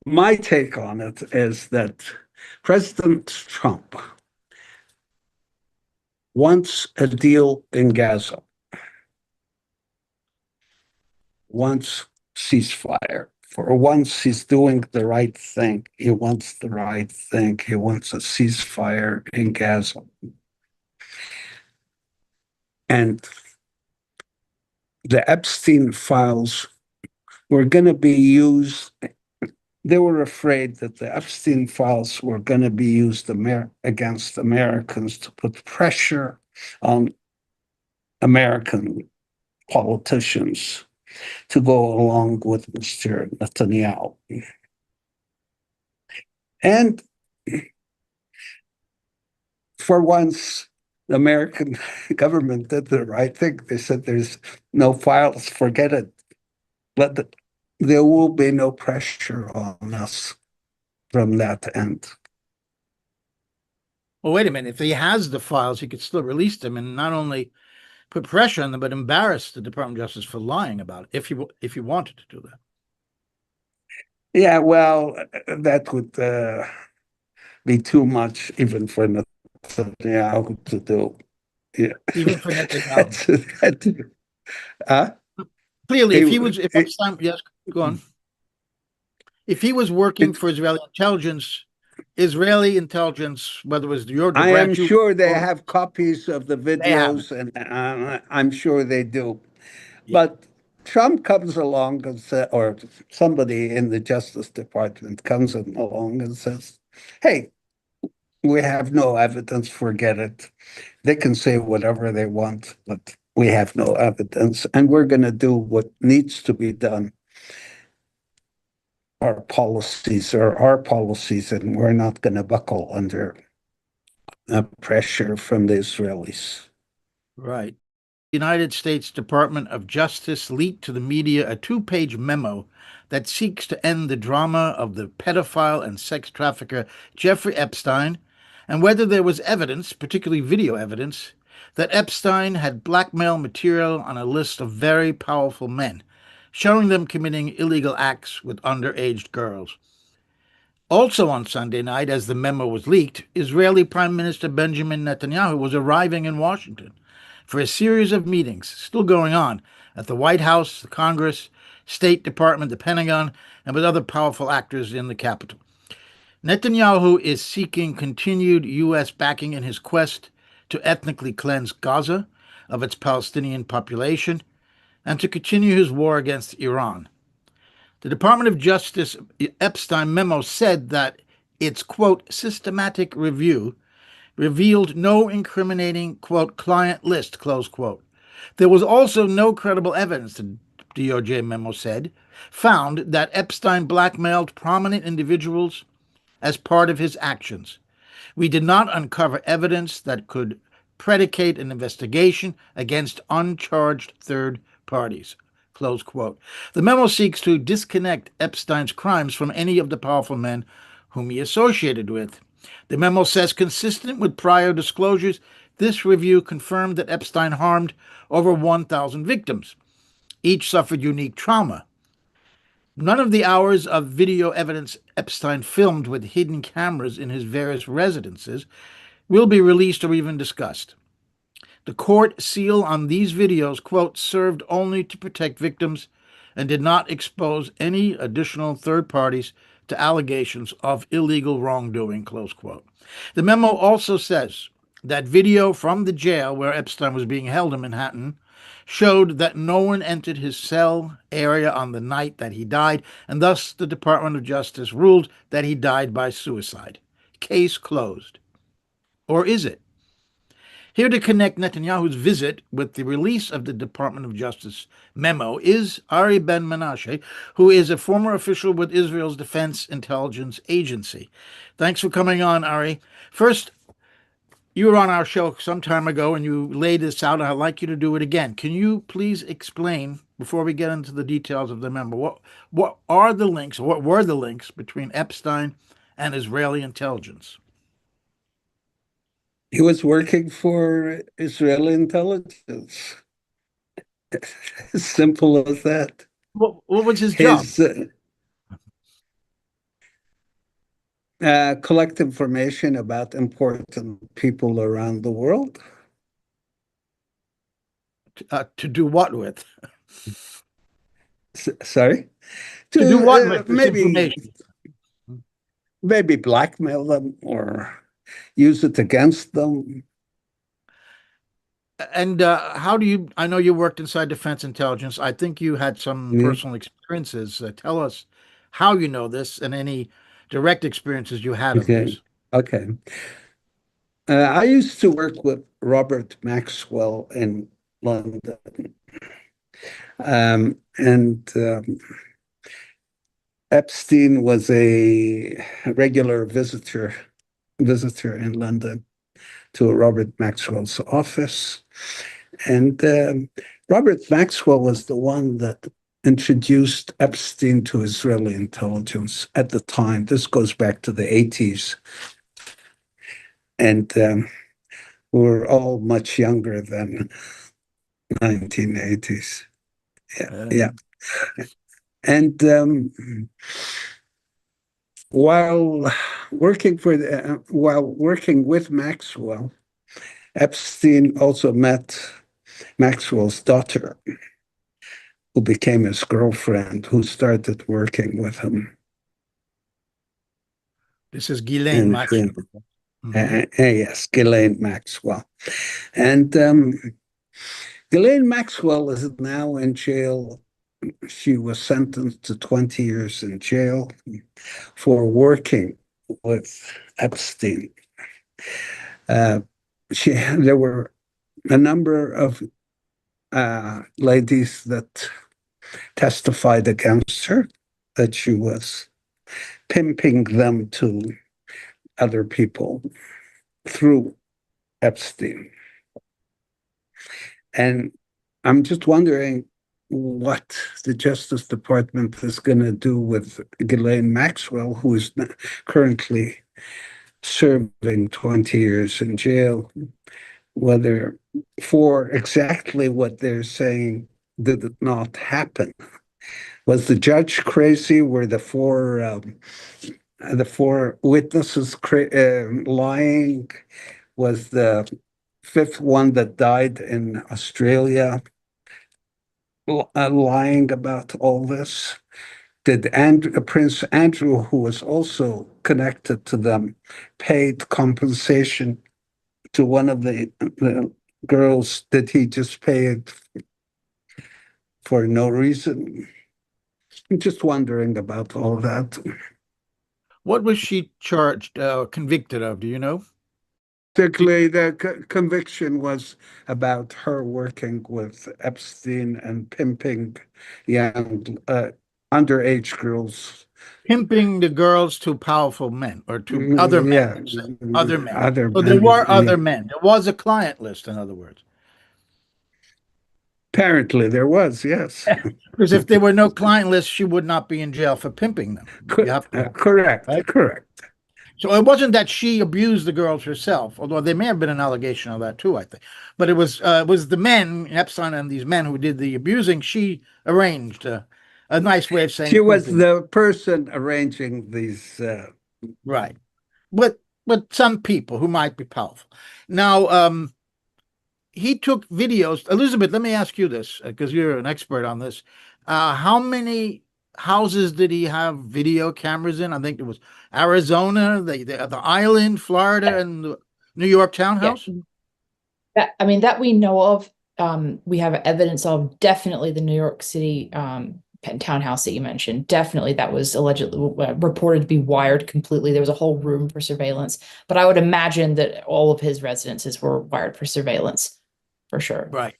My take on it is that President Trump wants a deal in Gaza, wants ceasefire. For once, he's doing the right thing. He wants the right thing. He wants a ceasefire in Gaza. And the Epstein files were going to be used. They were afraid that the Epstein files were going to be used against Americans to put pressure on American politicians to go along with Mr. Netanyahu. And for once, the American government did the right thing. They said there's no files, forget it. There will be no pressure on us from that end. Well, wait a minute. If he has the files, he could still release them and not only put pressure on them, but embarrass the Department of Justice for lying about it, if he wanted to do that. Yeah, well, that would be too much even for Netanyahu to do. Yeah. Even for Netanyahu. Clearly, if Epstein, yes, go on. If he was working for Israeli intelligence, whether it was your I am sure they have copies of the videos, and I'm sure they do. Yeah. But Trump comes along and says, or somebody in the Justice Department comes along and says, hey, we have no evidence, forget it. They can say whatever they want, but we have no evidence, and we're going to do what needs to be done. Our policies are our policies, and we're not going to buckle under pressure from the Israelis. Right. The United States Department of Justice leaked to the media a 2-page memo that seeks to end the drama of the pedophile and sex trafficker Jeffrey Epstein, and whether there was evidence, particularly video evidence, that Epstein had blackmail material on a list of very powerful men, showing them committing illegal acts with underage girls. Also on Sunday night, as the memo was leaked, Israeli Prime Minister Benjamin Netanyahu was arriving in Washington for a series of meetings still going on at the White House, the Congress, State Department, the Pentagon, and with other powerful actors in the Capitol. Netanyahu is seeking continued U.S. backing in his quest to ethnically cleanse Gaza of its Palestinian population and to continue his war against Iran. The Department of Justice Epstein memo said that its, quote, systematic review revealed no incriminating, quote, client list, close quote. There was also no credible evidence, the DOJ memo said, found that Epstein blackmailed prominent individuals as part of his actions. We did not uncover evidence that could predicate an investigation against uncharged third parties. Close quote. The memo seeks to disconnect Epstein's crimes from any of the powerful men whom he associated with. The memo says, consistent with prior disclosures, this review confirmed that Epstein harmed over 1,000 victims. Each suffered unique trauma. None of the hours of video evidence Epstein filmed with hidden cameras in his various residences will be released or even discussed. The court seal on these videos, quote, served only to protect victims and did not expose any additional third parties to allegations of illegal wrongdoing, close quote. The memo also says that video from the jail where Epstein was being held in Manhattan showed that no one entered his cell area on the night that he died, and thus the Department of Justice ruled that he died by suicide. Case closed. Or is it? Here to connect Netanyahu's visit with the release of the Department of Justice memo is Ari Ben Menashe, who is a former official with Israel's Defense Intelligence Agency. Thanks for coming on, Ari. First, you were on our show some time ago and you laid this out, and I'd like you to do it again. Can you please explain, before we get into the details of the memo, what are the links, or what were the links between Epstein and Israeli intelligence? He was working for Israeli intelligence. As simple as that. What was his job? collect information about important people around the world. To do what with? Sorry? To do what To with this information? maybe blackmail them or use it against them. And how do you, I know you worked inside defense intelligence. I think you had some Yeah. personal experiences. Tell us how you know this and any direct experiences you had of Okay. this. Okay. I used to work with Robert Maxwell in London. And Epstein was a regular visitor in London to Robert Maxwell's office. And Robert Maxwell was the one that introduced Epstein to Israeli intelligence at the time. This goes back to the 80s. And we were all much younger than 1980s. Yeah, yeah. And while while working with Maxwell, Epstein also met Maxwell's daughter, who became his girlfriend, who started working with him. This is Ghislaine And Maxwell. yes, Ghislaine Maxwell. And Ghislaine Maxwell is now in jail. She was sentenced to 20 years in jail for working with Epstein. There were a number of ladies that testified against her, that she was pimping them to other people through Epstein. And I'm just wondering what the Justice Department is going to do with Ghislaine Maxwell, who is currently serving 20 years in jail, whether for exactly what they're saying did it not happen. Was the judge crazy? Were the four witnesses lying? Was the fifth one that died in Australia lying about all this? Did Prince Andrew, who was also connected to them, paid compensation to one of the girls? Did he just pay it for no reason? I'm just wondering about all that. What was she charged, convicted of? Do you know? Particularly, the conviction was about her working with Epstein and pimping young underage girls. Pimping the girls to powerful men or to other men, Yeah, let's say, other men. other So there men. were other men. There was a client list, in other words. Apparently, there was, yes. Because if there were no client list, she would not be in jail for pimping them. You have to, Correct, right? correct. So it wasn't that she abused the girls herself, although there may have been an allegation of that too, I think. But it was the men, Epstein and these men who did the abusing. She arranged a nice way of saying She was pimping. the person arranging these. Right. With some people who might be powerful. Now, he took videos. Elizabeth, let me ask you this, because you're an expert on this. How many houses did he have video cameras in? I think it was Arizona, the island, Florida, and the New York Yeah. townhouse. That we know of. We have evidence of definitely the New York City townhouse that you mentioned. Definitely that was allegedly reported to be wired completely. There was a whole room for surveillance, but I would imagine that all of his residences were wired for surveillance for sure. Right.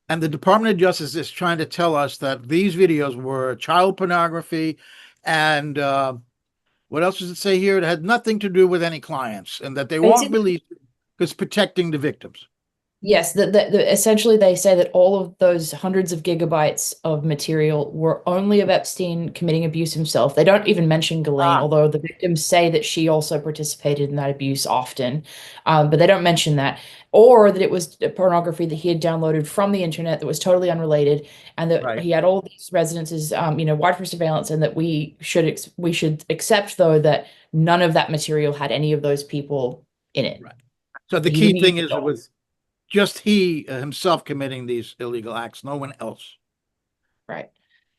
And the Department of Justice is trying to tell us that these videos were child pornography and what else does it say here? It had nothing to do with any clients and that they weren't Basically, released because protecting the victims. Yes, essentially they say that all of those hundreds of gigabytes of material were only of Epstein committing abuse himself. They don't even mention Ghislaine, Ah, although the victims say that she also participated in that abuse often. But they don't mention that. Or that it was pornography that he had downloaded from the internet that was totally unrelated, and that right, he had all these residences, wide for surveillance, and that we should accept though that none of that material had any of those people in it. right. So the He key didn't use thing it is it all. was just he himself committing these illegal acts, no one else. Right.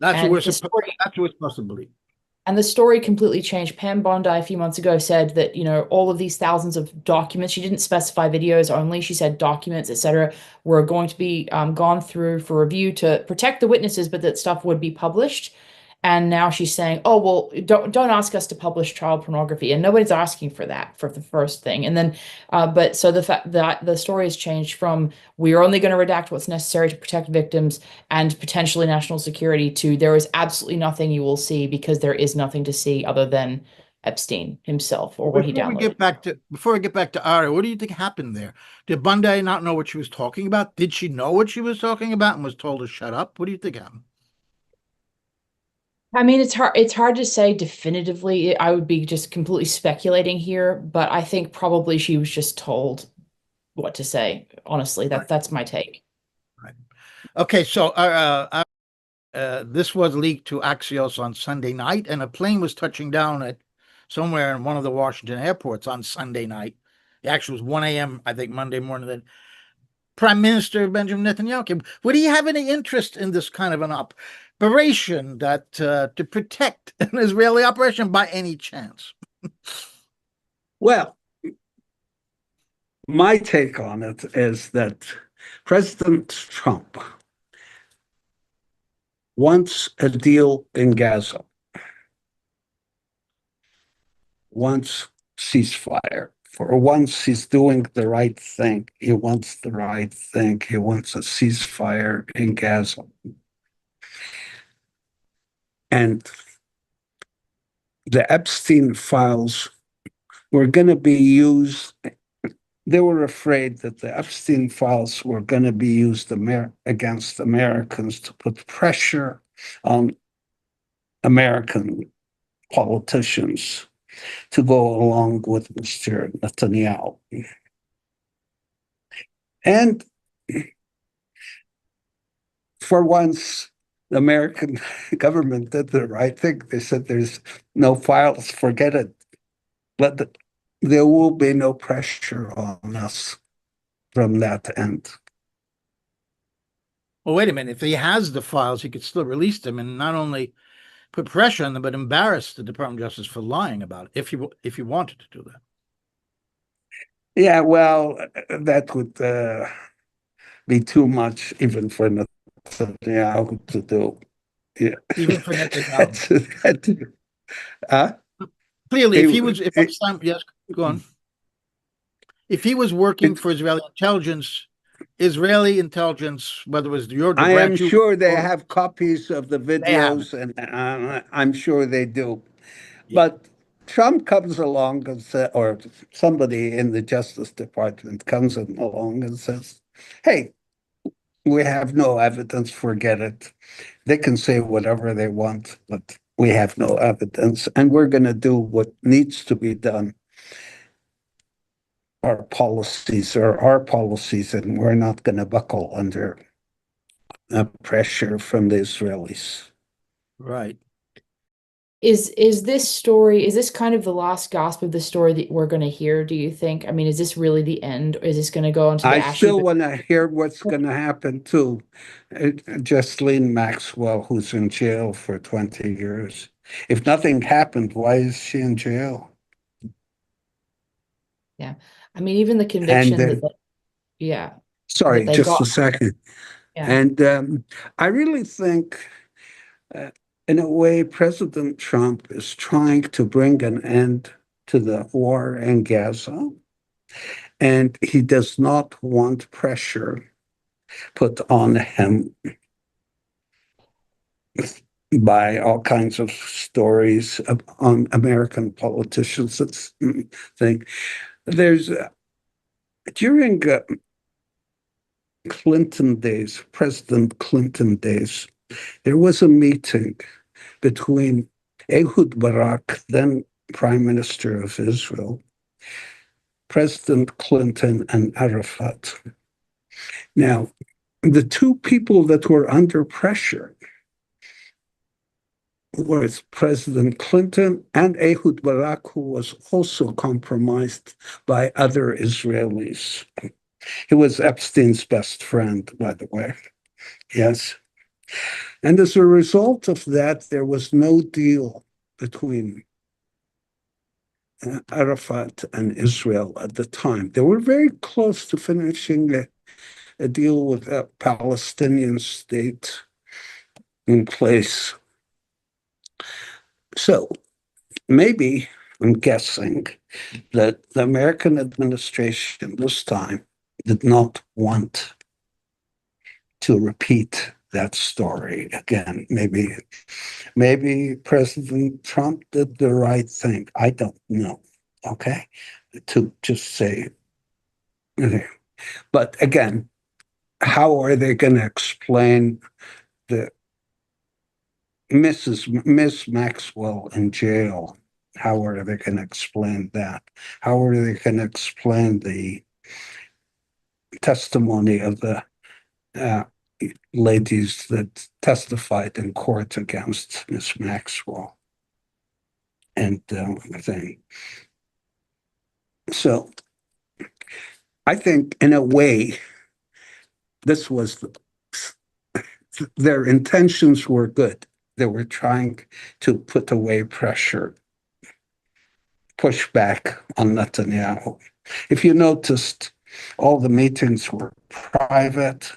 That's what And we're the supposed. story That's what we're supposed to believe. and the story completely changed. Pam Bondi a few months ago said that, all of these thousands of documents, she didn't specify videos only, she said documents, etc., were going to be gone through for review to protect the witnesses, but that stuff would be published. And now she's saying, "Oh, well, don't ask us to publish child pornography." And nobody's asking for that for the first thing. And then, but so the fact that the story has changed from we are only going to redact what's necessary to protect victims and potentially national security to there is absolutely nothing you will see because there is nothing to see other than Epstein himself or what he downloaded. Before we get back to Ari, what do you think happened there? Did Bundy not know what she was talking about? Did she know what she was talking about and was told to shut up? What do you think happened? I mean, it's hard to say definitively. I would be just completely speculating here, but I think probably she was just told what to say. Honestly, Right, that's my take. right. Okay, so this was leaked to Axios on Sunday night, and a plane was touching down at somewhere in one of the Washington airports on Sunday night. It actually was 1 a.m., I think, Monday morning. Then Prime Minister Benjamin Netanyahu came. Would he have any interest in this kind of an operation that to protect an Israeli operation by any chance? Well, my take on it is that President Trump wants a deal in Gaza, wants ceasefire. For once, he's doing the right thing. He wants the right thing. He wants a ceasefire in Gaza. And the Epstein files were going to be used. They were afraid that the Epstein files were going to be used against Americans to put pressure on American politicians to go along with Mr. Netanyahu. And for once, the American government did the right thing. They said there's no files, forget it. There will be no pressure on us from that end. Well, wait a minute. If he has the files, he could still release them and not only put pressure on them, but embarrass the Department of Justice for lying about it if he wanted to do that. Yeah, well, that would be too much even for Netanyahu to do. Yeah. Even for Netanyahu. Clearly, if Epstein, yes, go on. If he was working for Israeli intelligence, whether it was your I am branch, sure they have copies of the they have it. videos, and I'm sure they do. Yeah. But Trump comes along and or somebody in the Justice Department comes along and says, "Hey, we have no evidence. Forget it. They can say whatever they want, but we have no evidence, and we're going to do what needs to be done. Our policies are our policies, and we're not going to buckle under pressure from the Israelis." Right. Is this kind of the last gasp of the story that we're going to hear, do you think? I mean, is this really the end, or is this going to go into the I ash still heap? want to hear what's going to happen to Ghislaine Maxwell, who's in jail for 20 years. If nothing happened, why is she in jail? Yeah. I mean, even the And conviction yeah, that sorry, they just got. a second. Yeah. And I really think, uh, in a way, President Trump is trying to bring an end to the war in Gaza, and he does not want pressure put on him by all kinds of stories on American politicians. That's thing. There's during Clinton days, President Clinton days, there was a meeting between Ehud Barak, then Prime Minister of Israel, President Clinton, and Arafat. Now, the two people that were under pressure was President Clinton and Ehud Barak, who was also compromised by other Israelis. He was Epstein's best friend, by the way. Yes. And as a result of that, there was no deal between Arafat and Israel at the time. They were very close to finishing a deal with a Palestinian state in place. So maybe, I'm guessing, that the American administration this time did not want to repeat that story again. Maybe President Trump did the right thing. I don't know. Okay, to just say. But again, how are they going to explain the Miss Maxwell in jail? How are they going to explain that? How are they going to explain the testimony of the ladies that testified in court against Miss Maxwell and thing? So I think, in a way, this was their intentions were good. They were trying to put away pressure, push back on Netanyahu. If you noticed, all the meetings were private.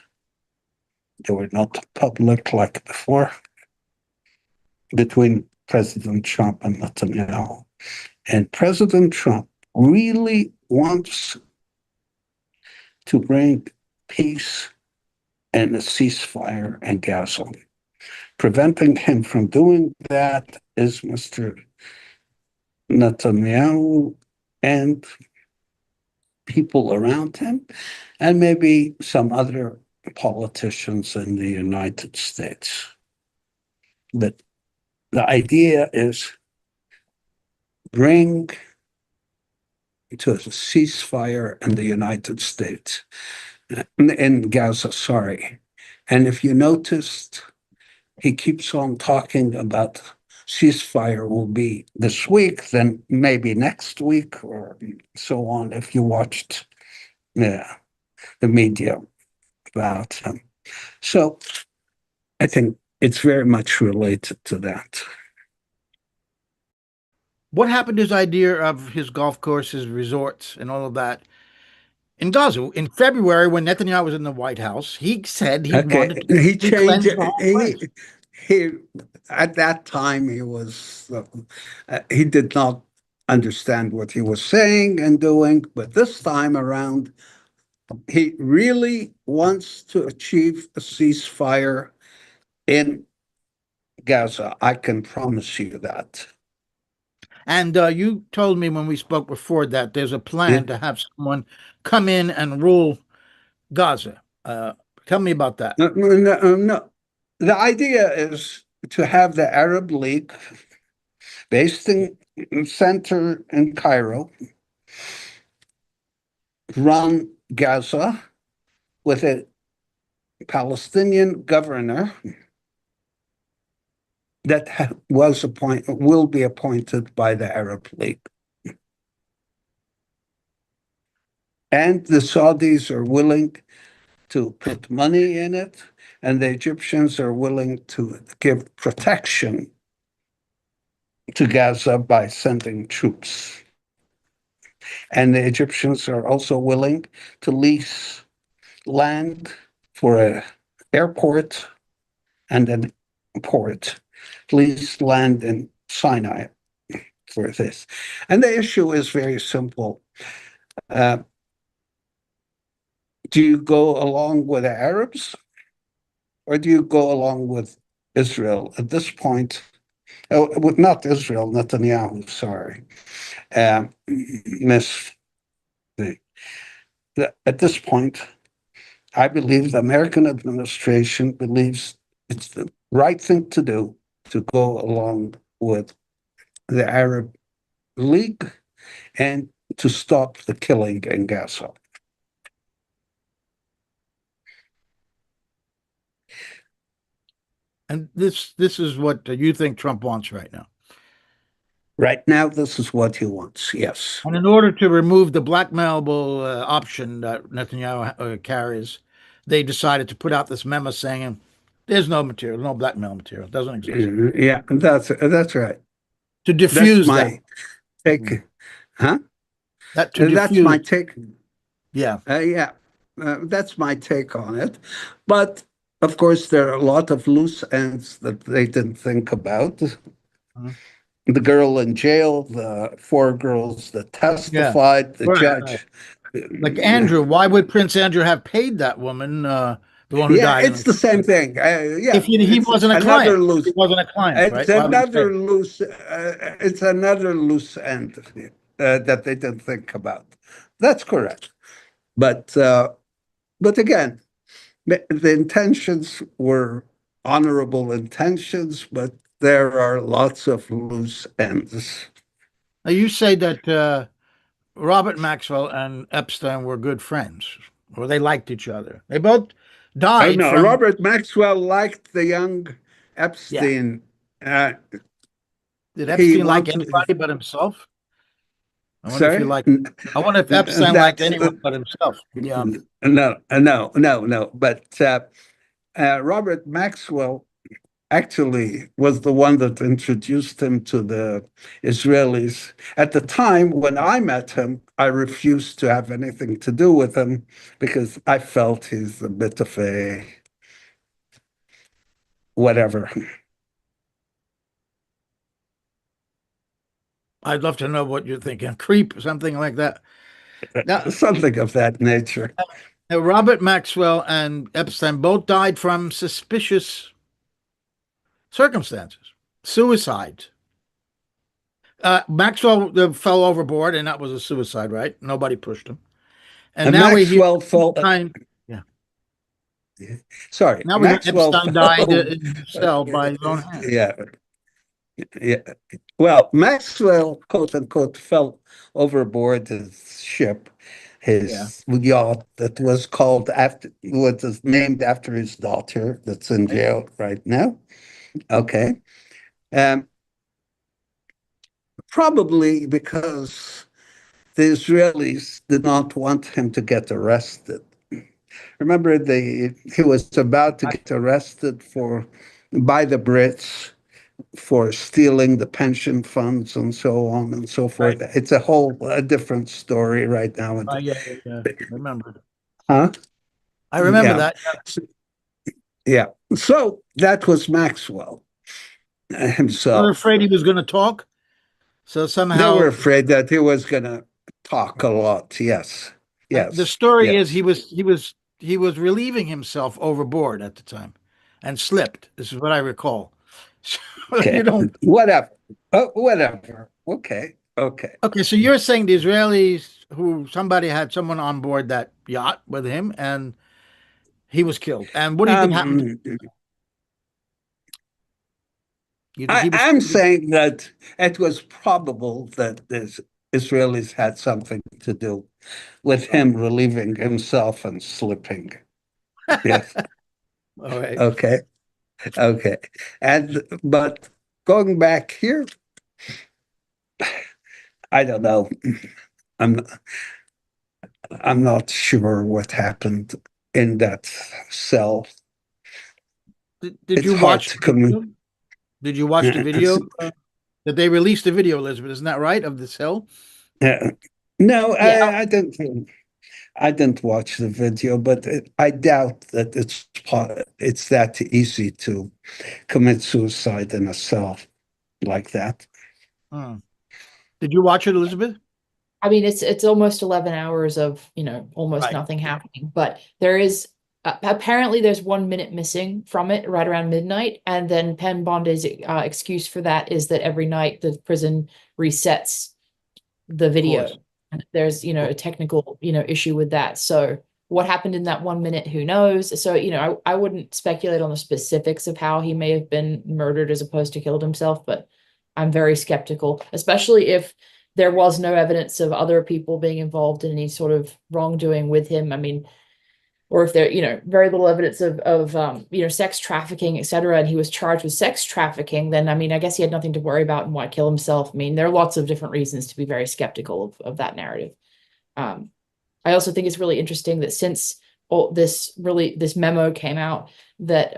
They were not public like before between President Trump and Netanyahu. And President Trump really wants to bring peace and a ceasefire in Gaza. Preventing him from doing that is Mr. Netanyahu and people around him, and maybe some other politicians in the United States. But the idea is bring to a ceasefire in the United States, in Gaza, sorry. And if you noticed, he keeps on talking about ceasefire will be this week, then maybe next week, or so on, if you watched the media about him. So I think it's very much related to that. What happened to his idea of his golf courses, resorts, and all of that in Gaza? In February, when Netanyahu was in the White House, he said he wanted to He changed cleanse the whole place. he at that time he did not understand what he was saying and doing, but this time around he really wants to achieve a ceasefire in Gaza. I can promise you that. And you told me when we spoke before that there's a plan Yeah. to have someone come in and rule Gaza. Tell me about that. No. The idea is to have the Arab League based in center in Cairo run Gaza with a Palestinian governor that will be appointed by the Arab League. And the Saudis are willing to put money in it, and the Egyptians are willing to give protection to Gaza by sending troops. And the Egyptians are also willing to lease land for an airport and an port, lease land in Sinai for this. And the issue is very simple. Do you go along with the Arabs, or do you go along with Israel at this point? With not Israel, Netanyahu, sorry. Miss the, at this point, I believe the American administration believes it's the right thing to do to go along with the Arab League and to stop the killing in Gaza. And this is what you think Trump wants right now. Right now, this is what he wants, yes. And in order to remove the blackmailable option that Netanyahu carries, they decided to put out this memo saying there's no material, no blackmail material, it doesn't exist. Yeah, that's right. To That's diffuse my that. take. Huh? To That's my diffuse. take. Yeah. Yeah, that's my take on it. But of course, there are a lot of loose ends that they didn't think about. Mhm. The girl in jail, the four girls that Yeah. testified, the Right. judge. Like Andrew, why would Prince Andrew have paid that woman, the one who Yeah, died? it's the same thing. Yeah, If he it's wasn't a another client, loose. he wasn't a client, It's right? Why would he pay? another loose. It's another loose end that they didn't think about. That's correct. But again, the intentions were honorable intentions, but there are lots of loose ends. Now, you say that Robert Maxwell and Epstein were good friends, or they liked each other. They both Oh died no, from. Robert Maxwell liked the young Yeah. Epstein. Did He Epstein like wanted. anybody but himself? I wonder if he Sorry, liked. I wonder if Epstein liked that's anyone but himself. Yeah. no. But Robert Maxwell actually was the one that introduced him to the Israelis. At the time when I met him, I refused to have anything to do with him because I felt he's a bit of a whatever. I'd love to know what you're thinking. Creep, something like that. Now, Something of that nature. Robert Maxwell and Epstein both died from suspicious circumstances, suicide. Maxwell fell overboard, and that was a suicide, right? Nobody pushed him. And And now we hear Maxwell felt, Epstein. Yeah. sorry, Now we hear Maxwell Epstein died felt, in his cell by his own hand. yeah, yeah. Well, Maxwell, quote unquote, fell overboard his ship, Yeah. his yacht that was called after, was named after his daughter that's in Right. jail right now. Okay. Um, Probably because the Israelis did not want him to get arrested. Remember, he was about to get arrested by the Brits for stealing the pension funds and so on and so Right. forth. It's a different story right now. Yeah. Remember. Huh? I remember Yeah. that. Yeah. So that was Maxwell They were himself. afraid he was going to talk. So They were somehow afraid that he was going to talk a lot. Yes. the Yes. story is Yes. he was relieving himself overboard at the time and slipped. This is what I recall. So Okay. you don't. Whatever. Whatever. Okay. Okay. Okay, so you're saying the Israelis who somebody had someone on board that yacht with him and he was killed. And what do you think happened to Um, you think he was I'm killed? saying that it was probable that the Israelis had something to do with him relieving himself and slipping. Yes. All right. Okay. Okay. But going back here, I don't know. I'm I'm not sure what happened in that cell. Did It's you hard watch to the come. video? Did you watch the video? That they released the video, Elizabeth, isn't that right? Of the cell? No, Yeah. I didn't watch the video, but I doubt that it's that easy to commit suicide in a cell like that. Hmm. Did you watch it, Elizabeth? I mean, it's almost 11 hours of, almost Right. nothing happening, but there is apparently there's 1 minute missing from it right around midnight. And then Penn Bondi's excuse for that is that every night the prison resets the Of course. video. And there's, a technical, issue with that. So What happened in that 1 minute? Who knows? So, I wouldn't speculate on the specifics of how he may have been murdered as opposed to killed himself, but I'm very skeptical, especially if there was no evidence of other people being involved in any sort of wrongdoing with him. I mean, or if there, very little evidence of sex trafficking, et cetera, and he was charged with sex trafficking, then, I mean, I guess he had nothing to worry about and why kill himself. I mean, there are lots of different reasons to be very skeptical of that narrative. I also think it's really interesting that since this memo came out, that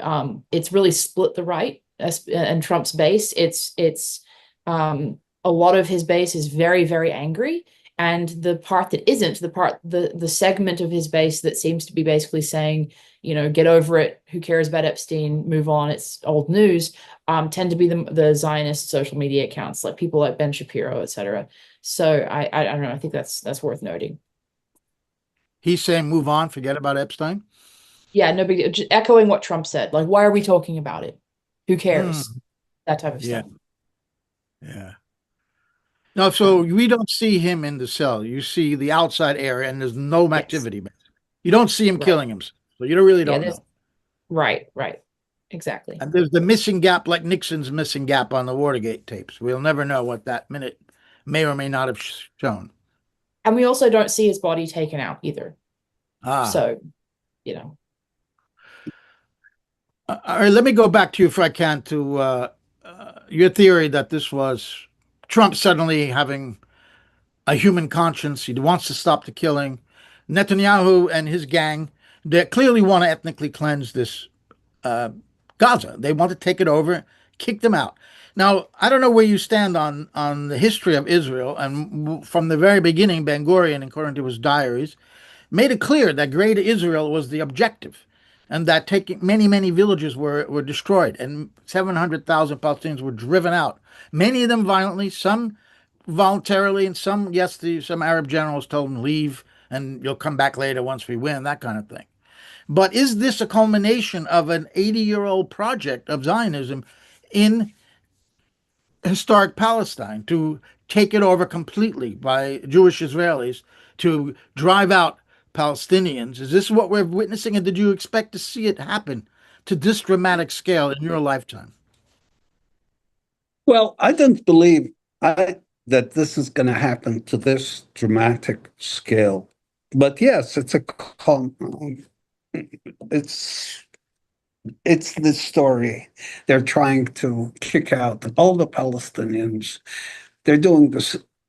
it's really split the right and Trump's base. It's a lot of his base is very, very angry. And the part that isn't, the segment of his base that seems to be basically saying, get over it, who cares about Epstein, move on, it's old news, tend to be the Zionist social media accounts, like people like Ben Shapiro, et cetera. So I don't know, I think that's worth noting. He's saying move on, forget about Epstein. Yeah, no big deal. Just echoing what Trump said. Like, why are we talking about it? Who cares? That type of Yeah. stuff. Yeah. No, so we don't see him in the cell. You see the outside area, and there's no Yes. activity. You don't see him Right. killing himself. So you really Yeah, don't know. right. Exactly. And there's the missing gap, like Nixon's missing gap on the Watergate tapes. We'll never know what that minute may or may not have shown. And we also don't see his body taken out either. So, All right, let me go back to you, if I can, to your theory that this was Trump suddenly having a human conscience. He wants to stop the killing. Netanyahu and his gang, they clearly want to ethnically cleanse this Gaza. They want to take it over, kick them out. Now, I don't know where you stand on the history of Israel. And from the very beginning, Ben Gurion, according to his diaries, made it clear that Greater Israel was the objective, and that taking many villages were destroyed, and 700,000 Palestinians were driven out. Many of them violently, some voluntarily, and some, yes, some Arab generals told them leave and you'll come back later once we win, that kind of thing. But is this a culmination of an 80-year-old project of Zionism in historic Palestine to take it over completely by Jewish Israelis, to drive out Palestinians? Is this what we're witnessing, and did you expect to see it happen to this dramatic scale in your lifetime? Well, I don't believe that this is going to happen to this dramatic scale. But yes, it's the story. They're trying to kick out all the Palestinians. They're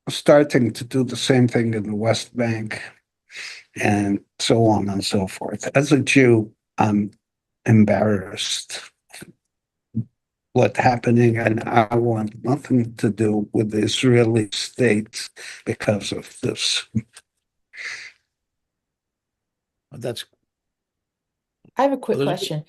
starting to do the same thing in the West Bank, and so on and so forth. As a Jew, I'm embarrassed what's happening, and I want nothing to do with the Israeli state because of this. I have a quick Elizabeth? question.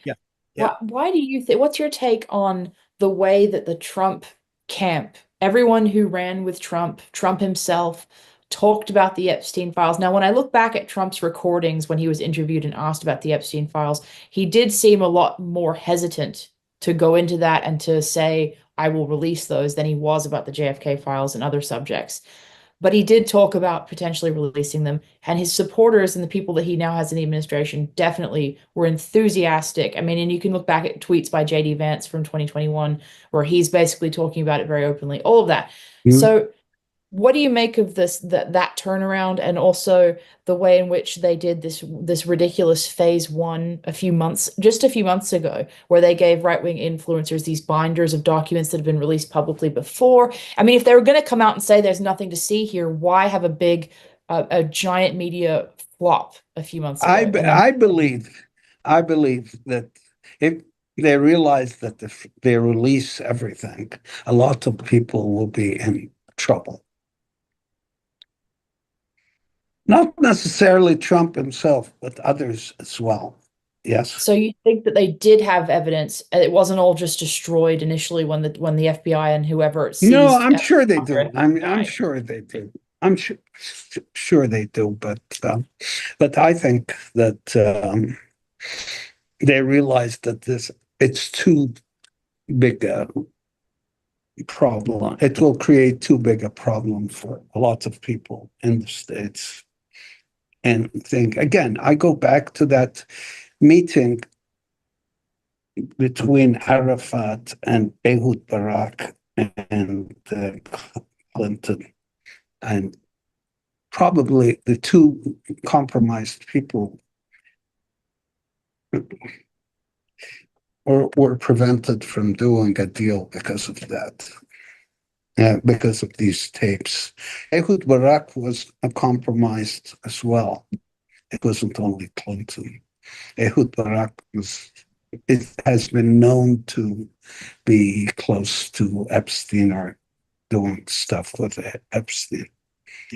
Yeah. Why do you think, what's your take on the way that the Trump camp, everyone who ran with Trump himself, talked about the Epstein files? Now, when I look back at Trump's recordings when he was interviewed and asked about the Epstein files, he did seem a lot more hesitant to go into that and to say, I will release those, than he was about the JFK files and other subjects. But he did talk about potentially releasing them, and his supporters and the people that he now has in the administration definitely were enthusiastic. I mean, and you can look back at tweets by JD Vance from 2021, where he's basically talking about it very openly, all of that. Mm-hmm. So what do you make of that turnaround, and also the way in which they did this ridiculous phase one just a few months ago, where they gave right-wing influencers these binders of documents that have been released publicly before? I mean, if they were going to come out and say there's nothing to see here, why have a giant media flop a few months ago? I believe that if they realize that if they release everything, a lot of people will be in trouble. Not necessarily Trump himself, but others as well. Yes. So you think that they did have evidence? It wasn't all just destroyed initially when the FBI and whoever seized? No, I'm sure they do. I'm sure they do. I'm sure they do. But I think that they realize that it's too big a problem. It will create too big a problem for a lot of people in the States. and think, again, I go back to that meeting between Arafat and Ehud Barak and Clinton, and probably the two compromised people were prevented from doing a deal because of that, because of these tapes. Ehud Barak was compromised as well. It wasn't only Clinton. Ehud Barak it has been known to be close to Epstein or doing stuff with Epstein.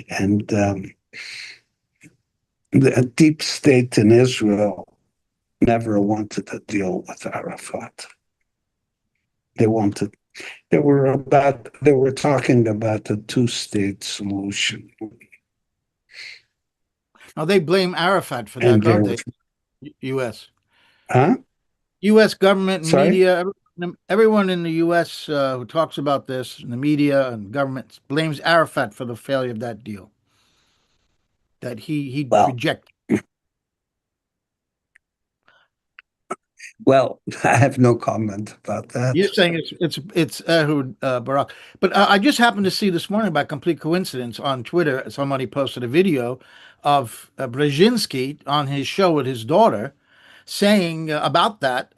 And the deep state in Israel never wanted to deal with Arafat. They were talking about a two-state solution. Now they blame Arafat for And that, don't there they? U.S. huh? U.S. government and Sorry? media, everyone in the U.S. Who talks about this, in the media and government, blames Arafat for the failure of that deal. That he Well, rejected. well, I have no comment about You're that. saying it's Ehud Barak, but I just happened to see this morning by complete coincidence on Twitter. Somebody posted a video of Brzezinski on his show with his daughter, saying about that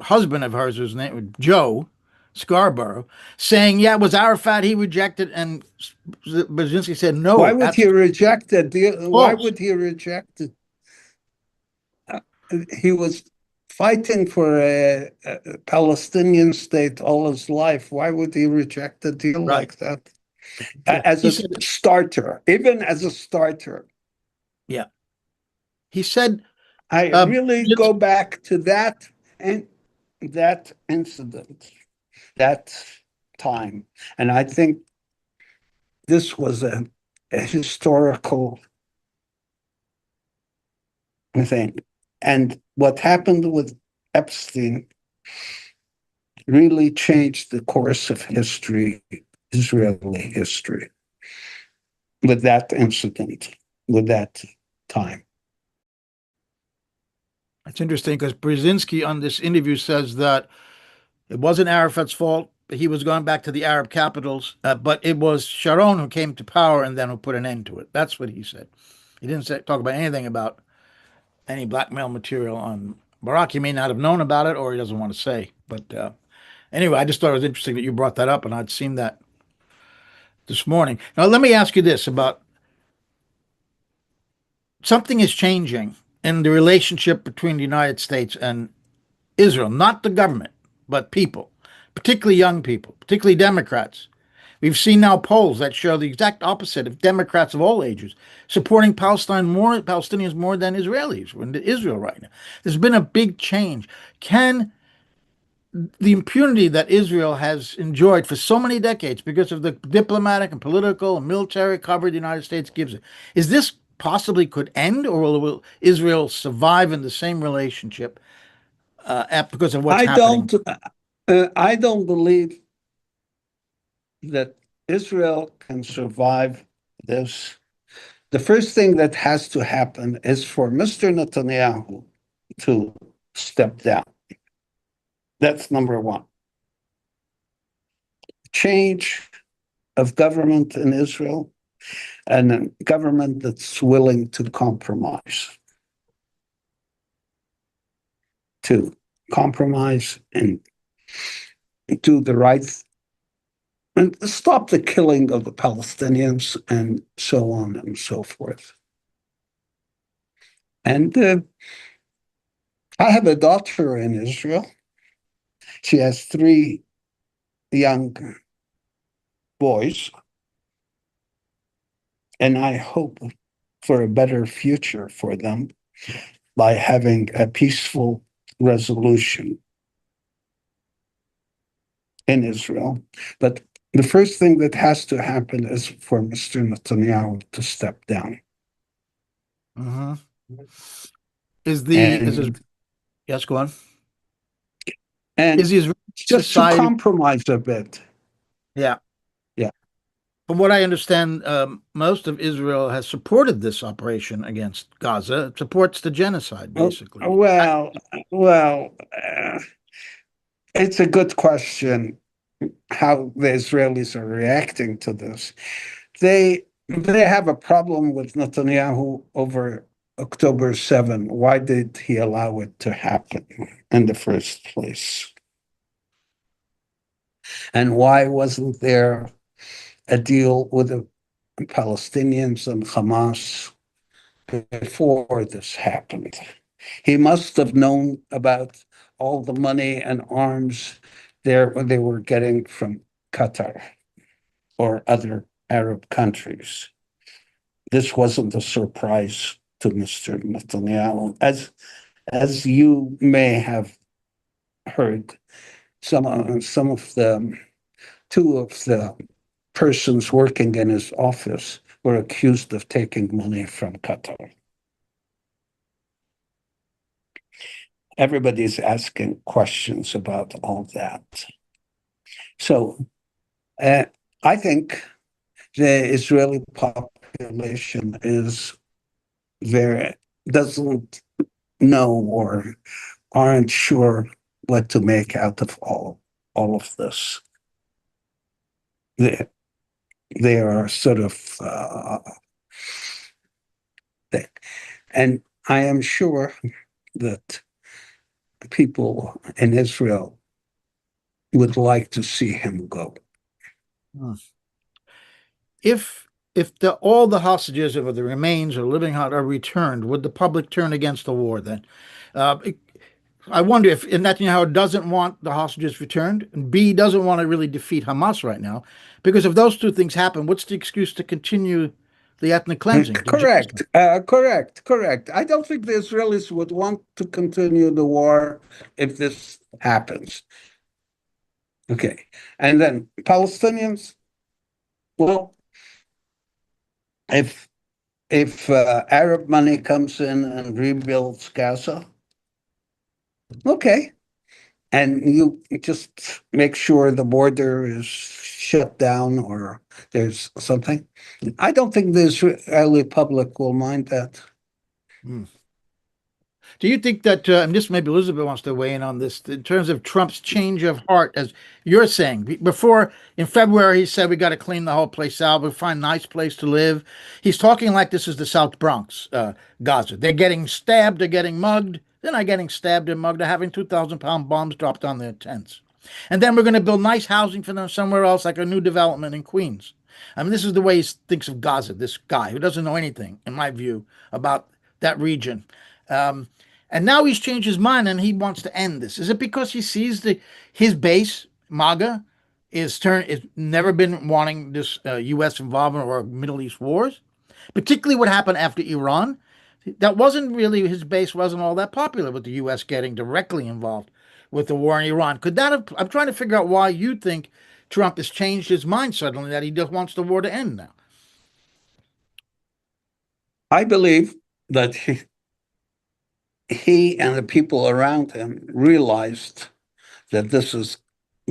husband of hers, whose name was Joe Scarborough, saying, "Yeah, it was Arafat he rejected," and Brzezinski said, Why "No, would that's he reject a deal? Why false." would he reject it? He was fighting for a Palestinian state all his life. Why would he reject a deal Right. like that? Yeah. As He a said, starter, even as a starter. yeah. He said, I really go back to that and that incident, that time. And I think this was a historical thing. And what happened with Epstein really changed the course of history, Israeli history, with that incident, with that time. it's interesting because Brzezinski on this interview says that it wasn't Arafat's fault. He was going back to the Arab capitals, but it was Sharon who came to power and then who put an end to it. That's what he said. He didn't talk about anything about any blackmail material on Barak. He may not have known about it or he doesn't want to say. But anyway, I just thought it was interesting that you brought that up, and I'd seen that this morning. Now, let me ask you this about something is changing in the relationship between the United States and Israel, not the government, but people, particularly young people, particularly Democrats. We've seen now polls that show the exact opposite of Democrats of all ages supporting Palestinians more than Israelis in Israel right now. There's been a big change. Can the impunity that Israel has enjoyed for so many decades because of the diplomatic and political and military cover the United States gives it, is this possibly could end, or will Israel survive in the same relationship because of what's happening? I don't believe that Israel can survive this. The first thing that has to happen is for Mr. Netanyahu to step down. That's number one. Change of government in Israel and a government that's willing to compromise. To compromise and do the right and stop the killing of the Palestinians and so on and so forth. And I have a daughter in Israel. She has three young boys, and I hope for a better future for them by having a peaceful resolution in Israel. But the first thing that has to happen is for Mr. Netanyahu to step down. Mm-hmm. Is his And yes, go on. and Is the Israeli just to society? compromise a bit. Yeah. Yeah. From what I understand, most of Israel has supported this operation against Gaza. It supports the genocide, Oh, basically. well, it's a good question how the Israelis are reacting to this. They have a problem with Netanyahu over October 7. Why did he allow it to happen in the first place? And why wasn't there a deal with the Palestinians and Hamas before this happened? He must have known about all the money and arms they were getting from Qatar or other Arab countries. This wasn't a surprise to Mr. Netanyahu. As you may have heard, some of the two of the persons working in his office were accused of taking money from Qatar. Everybody's asking questions about all that. So I think the Israeli population doesn't know or aren't sure what to make out of all of this. They, they are sort of thick. And I am sure that people in Israel would like to see him go. Hmm. If all the hostages or the remains or living are returned, would the public turn against the war then? Uh, I wonder if Netanyahu doesn't want the hostages returned, and B, doesn't want to really defeat Hamas right now, because if those two things happen, what's the excuse to continue the ethnic cleansing? Correct, correct. I don't think the Israelis would want to continue the war if this happens. Okay, and then Palestinians. Well, if Arab money comes in and rebuilds Gaza, okay, and you just make sure the border is shut down or there's something. I don't think the Israeli public will mind that. Hmm. Do you think that, and this maybe Elizabeth wants to weigh in on this, in terms of Trump's change of heart, as you're saying, before in February, he said we got to clean the whole place out, we find a nice place to live. He's talking like this is the South Bronx, Gaza. They're getting stabbed, they're getting mugged. They're not getting stabbed and mugged, they're having 2,000-pound bombs dropped on their tents. And then we're going to build nice housing for them somewhere else, like a new development in Queens. I mean, this is the way he thinks of Gaza, this guy who doesn't know anything, in my view, about that region. Um, and now he's changed his mind and he wants to end this. Is it because he sees his base, MAGA, is never been wanting this U.S. involvement or Middle East wars? Particularly what happened after Iran. That wasn't really, his base wasn't all that popular with the U.S. getting directly involved with the war in Iran. Could that have, I'm trying to figure out why you think Trump has changed his mind suddenly that he just wants the war to end now. I believe that he and the people around him realized that this is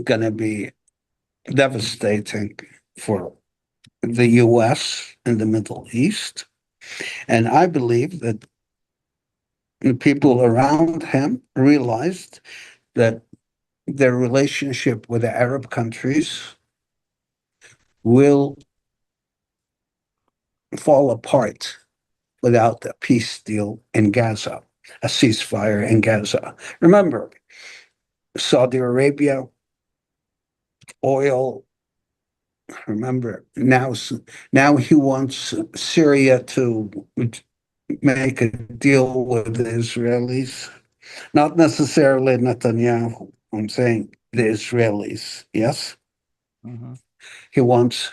going to be devastating for the US and the Middle East. And I believe that the people around him realized that their relationship with the Arab countries will fall apart without a peace deal in Gaza, a ceasefire in Gaza. Remember, Saudi Arabia, oil. Remember, now he wants Syria to make a deal with the Israelis, not necessarily Netanyahu. I'm saying the Israelis, yes? Mm-hmm. He wants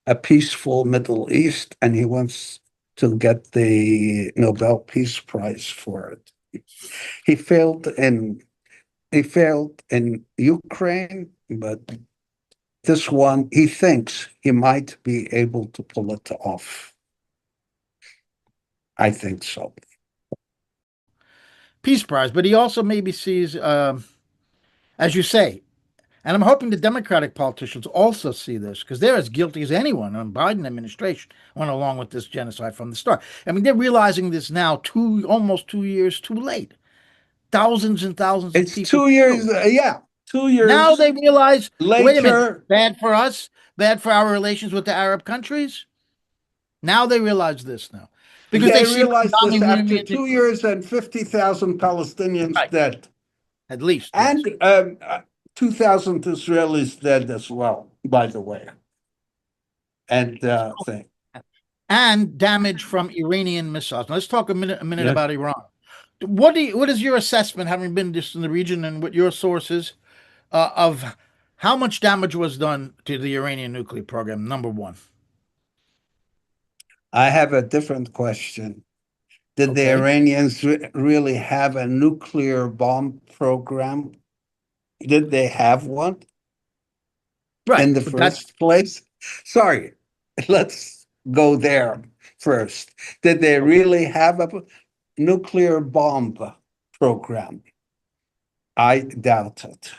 a peaceful Middle East and he wants to get the Nobel Peace Prize for it. He failed in Ukraine, but this one he thinks he might be able to pull it off. I think so. Peace Prize, but he also maybe sees, as you say, And I'm hoping the Democratic politicians also see this, because they're as guilty as anyone on Biden administration went along with this genocide from the start. I mean, they're realizing this now almost 2 years too late. Thousands and thousands of It's people 2 years, killed. yeah, 2 years Now they realize, wait a minute, later. bad for us, bad for our relations with the Arab countries. Now they realize this now, because They they see realized this after Iranian 2 years and 50,000 Palestinians right, dead. at least, yes. And 2,000 Israelis dead as well, by the way. And thing. And damage from Iranian missiles. Now, let's talk a minute Yeah. about Iran. What is your assessment, having been just in the region and with your sources, of how much damage was done to the Iranian nuclear program? Number one. I have a different question. Did the Okay. Iranians really have a nuclear bomb program? Did they have one Right. in the But that's first place? Sorry, let's go there first. Did they really have a nuclear bomb program? I doubt it.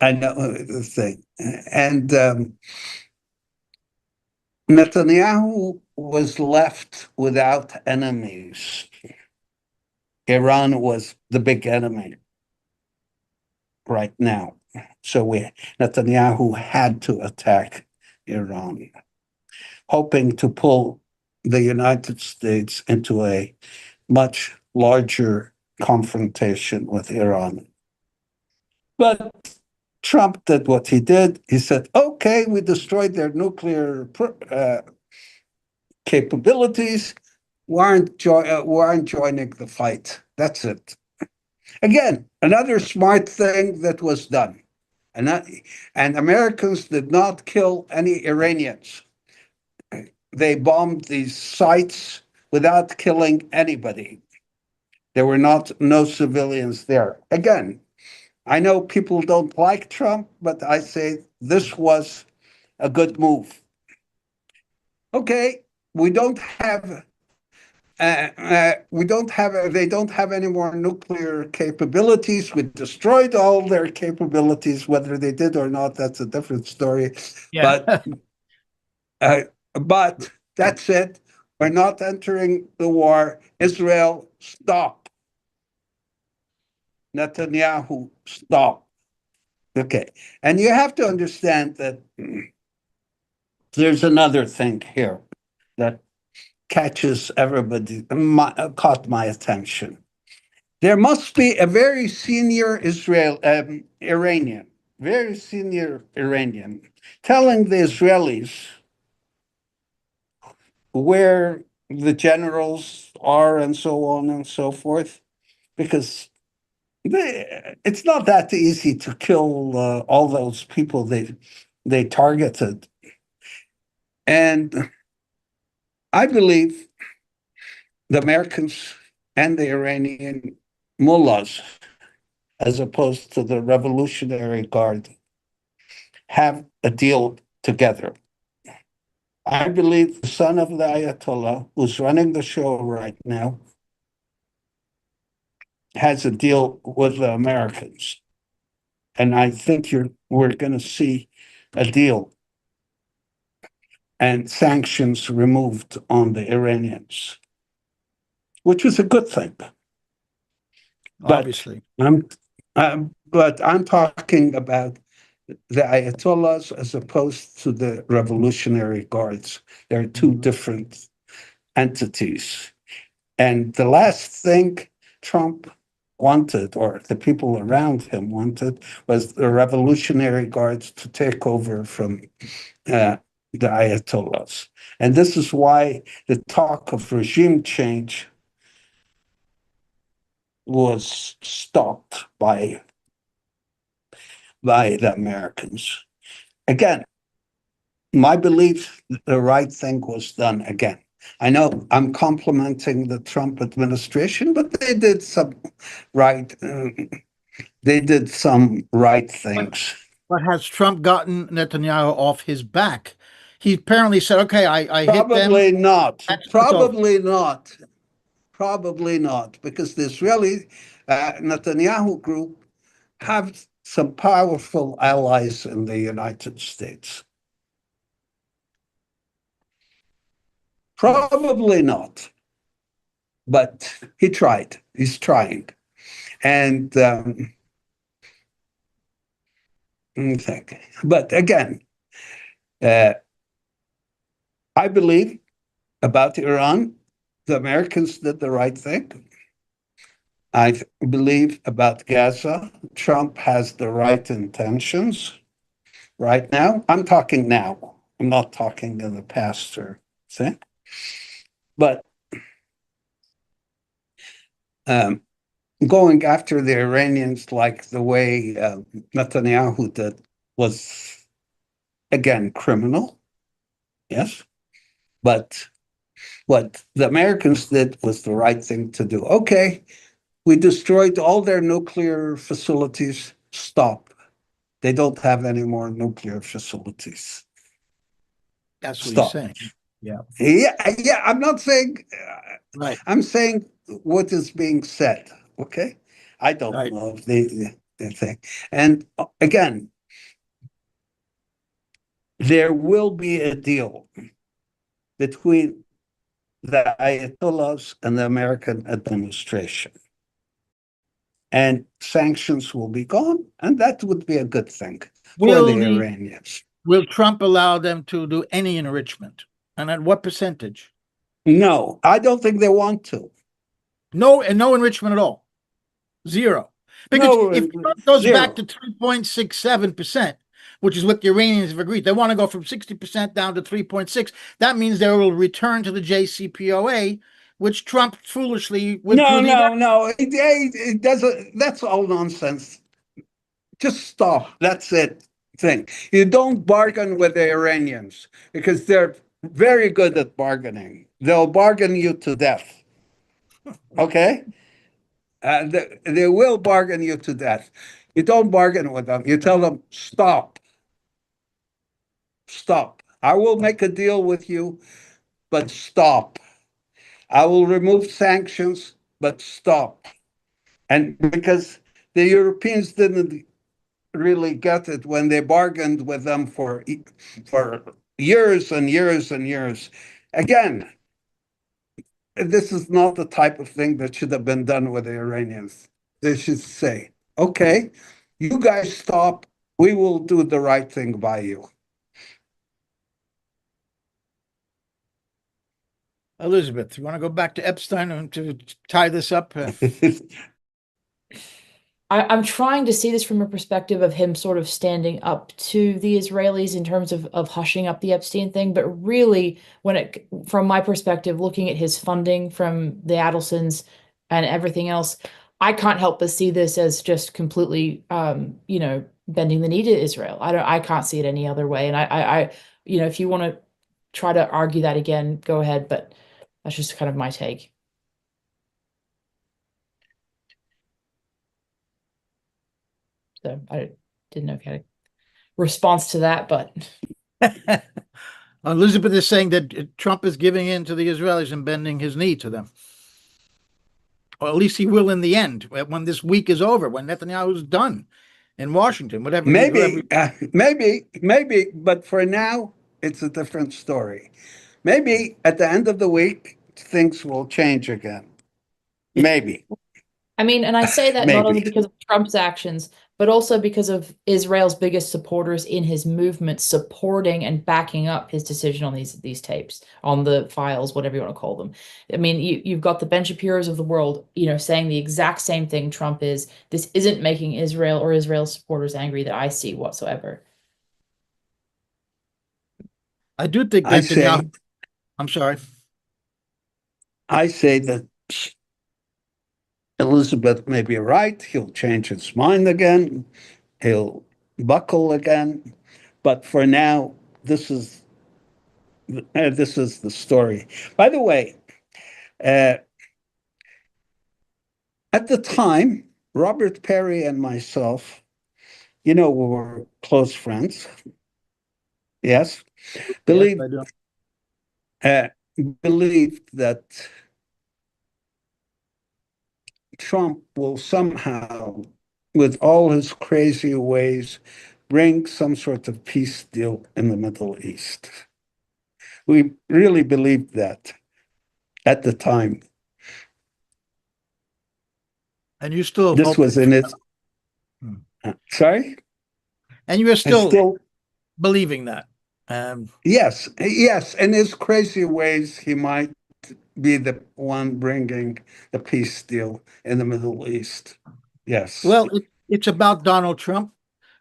I know the thing. And Netanyahu was left without enemies. Iran was the big enemy right now. So Netanyahu had to attack Iran, hoping to pull the United States into a much larger confrontation with Iran. But Trump did what he did. He said, okay, we destroyed their nuclear capabilities. We aren't joining the fight. That's it. Again, another smart thing that was done. And Americans did not kill any Iranians. They bombed these sites without killing anybody. There were no civilians there. Again, I know people don't like Trump, but I say this was a good move. Okay, we don't have they don't have any more nuclear capabilities. We destroyed all their capabilities. Whether they did or not, that's a different story. yeah. But that's it. We're not entering the war. Israel, stop. Netanyahu, stop. Okay. And you have to understand that there's another thing here that caught my attention. There must be a very senior Iranian, very senior Iranian, telling the Israelis where the generals are and so on and so forth, because it's not that easy to kill all those people they targeted. And I believe the Americans and the Iranian mullahs, as opposed to the Revolutionary Guard, have a deal together. I believe the son of the Ayatollah, who's running the show right now, has a deal with the Americans. And I think we're going to see a deal and sanctions removed on the Iranians, which was a good thing. Obviously. But I'm talking about the Ayatollahs as opposed to the Revolutionary Guards. They're two different entities. And the last thing Trump wanted, or the people around him wanted, was the Revolutionary Guards to take over from the Ayatollahs. And this is why the talk of regime change was stopped by the Americans. Again, my belief, the right thing was done again. I know I'm complimenting the Trump administration, but they did some right. They did some right things. But has Trump gotten Netanyahu off his back? He apparently said, "Okay, I hit them." Probably not. That's over. Probably not. Probably not, because the Israeli Netanyahu group have some powerful allies in the United States? Probably not, but he tried. He's trying. And but again, I believe about Iran, the Americans did the right thing. I believe about Gaza, Trump has the right intentions right now. I'm talking now. I'm not talking in the past or thing. But going after the Iranians like the way Netanyahu did was, again, criminal. Yes. But what the Americans did was the right thing to do. Okay, we destroyed all their nuclear facilities. Stop. They don't have any more nuclear facilities. That's what he's Stop. saying. Yeah. Yeah. I'm not saying. Right. I'm saying what is being said. Okay. I don't Right. know if they think. And again, there will be a deal between the Ayatollahs and the American administration. And sanctions will be gone, and that would be a good thing for the Iranians. Will Trump allow them to do any enrichment? And at what percentage? No, I don't think they want to. No, and no enrichment at all. Zero. Because No, if Trump goes zero. back to 3.67%, which is what the Iranians have agreed, they want to go from 60% down to 3.6. That means they will return to the JCPOA, which Trump foolishly withdrew. No. It doesn't. That's all nonsense. Just stop. That's it. Thing. You don't bargain with the Iranians because they're very good at bargaining. They'll bargain you to death. Okay? They will bargain you to death. You don't bargain with them. You tell them, stop. Stop. I will make a deal with you, but stop. I will remove sanctions, but stop. And because the Europeans didn't really get it when they bargained with them for years and years and years. Again, this is not the type of thing that should have been done with the Iranians. They should say, okay, you guys stop. We will do the right thing by you. Elizabeth, you want to go back to Epstein and to tie this up? I'm trying to see this from a perspective of him sort of standing up to the Israelis in terms of hushing up the Epstein thing. But really, from my perspective, looking at his funding from the Adelsons and everything else, I can't help but see this as just completely, bending the knee to Israel. I can't see it any other way. And if you want to try to argue that again, go ahead. But that's just kind of my take. So I didn't know if you had a response to that, but Elizabeth is saying that Trump is giving in to the Israelis and bending his knee to them. Or at least he will in the end, when this week is over, when Netanyahu's done in Washington, whatever. Maybe, but for now, it's a different story. Maybe at the end of the week, things will change again. Maybe. I mean, and I say that not only because of Trump's actions, but also because of Israel's biggest supporters in his movement supporting and backing up his decision on these tapes, on the files, whatever you want to call them. I mean, you've got the Ben Shapiro's of the world, saying the exact same thing Trump is. This isn't making Israel or Israel's supporters angry that I see whatsoever. I do think that I'm sorry. I say that Elizabeth may be right. He'll change his mind again. He'll buckle again. But for now, this is the story. By the way, at the time, Robert Perry and myself, we were close friends. Yes, believed that Trump will somehow, with all his crazy ways, bring some sort of peace deal in the Middle East. We really believed that at the time. And you still This hope was that, in its, Hmm. sorry? And you're I still still, believing that. yes, yes. In his crazy ways, he might be the one bringing the peace deal in the Middle East. Yes. Well, it's about Donald Trump,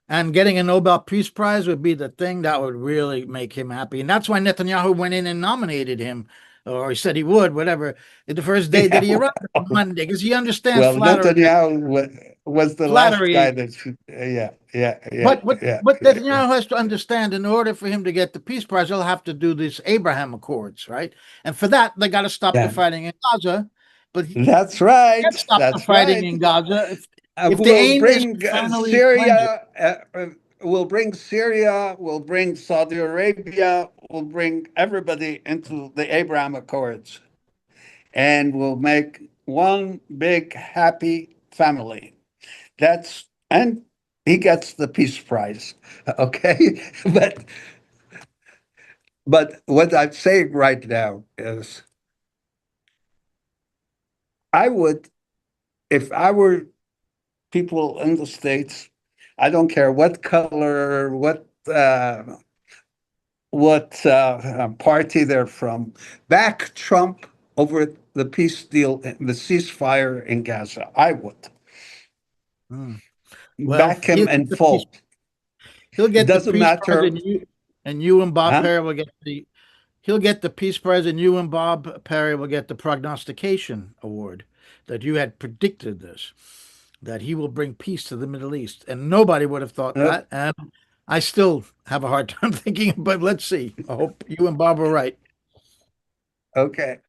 and getting a Nobel Peace Prize would be the thing that would really make him happy. And that's why Netanyahu went in and nominated him, or he said he would, whatever, the first day that he arrived on Monday, because he understands Well, Netanyahu was the last guy flattery. that should, yeah, But what yeah, what yeah. Netanyahu has to understand, in order for him to get the peace prize, he'll have to do these Abraham Accords, right? And for that, they got to stop the Yeah. fighting in Gaza. But he That's can't right. stop the That's fighting right. in Gaza if the We'll aim is bring to finally cleanse it. Syria. We'll bring Syria. We'll bring Saudi Arabia. We'll bring everybody into the Abraham Accords, and we'll make one big happy family. And he gets the peace prize. Okay, but what I'm saying right now is, I would, if I were people in the States, I don't care what color, what party they're from, back Trump over the peace deal, the ceasefire in Gaza. I would Hmm. Well, back him in peace. full. He'll It get the doesn't peace prize, matter, and you and Bob huh? Perry will get the. He'll get the Peace Prize, and you and Bob Perry will get the Prognostication Award. That you had predicted this, that he will bring peace to the Middle East, and nobody would have thought Uh, that. And I still have a hard time thinking, but let's see. I hope you and Bob are right. okay.